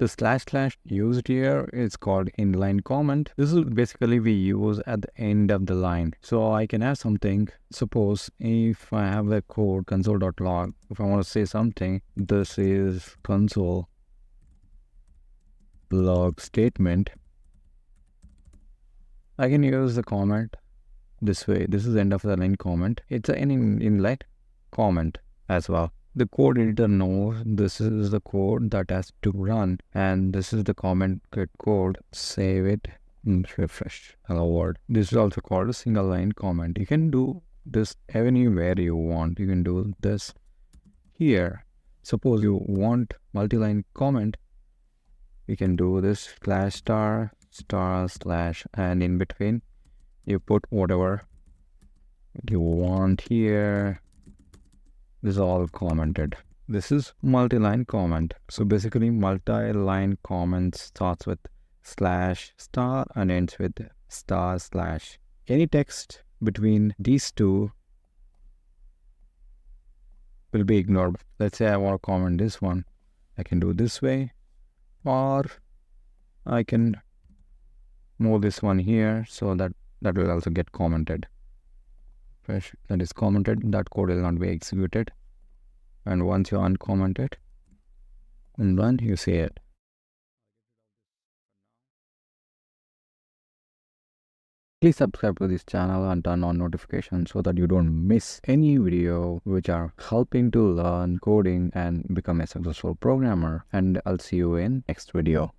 The slash slash used here is called inline comment. This is basically we use at the end of the line. So I can have something. Suppose if I have the code console.log, if I want to say something, this is console log statement. I can use the comment this way. This is end of the line comment. It's an inline comment as well. The code editor knows this is the code that has to run, and this is the comment code. Save it and refresh. Hello world. This is also called a single line comment. You can do this anywhere you want. You can do this here. Suppose you want multi-line comment, you can do this slash star slash, and in between you put whatever you want here. This is all commented. This is multi-line comment. So basically multi-line comment starts with slash star and ends with star slash. Any text between these two will be ignored. Let's say I want to comment this one. I can do this way, or I can move this one here so that will also get commented. That is commented, that code will not be executed, and once you uncomment it and run, you see it. Please subscribe to this channel and turn on notifications so that you don't miss any video which are helping to learn coding and become a successful programmer. And I'll see you in next video.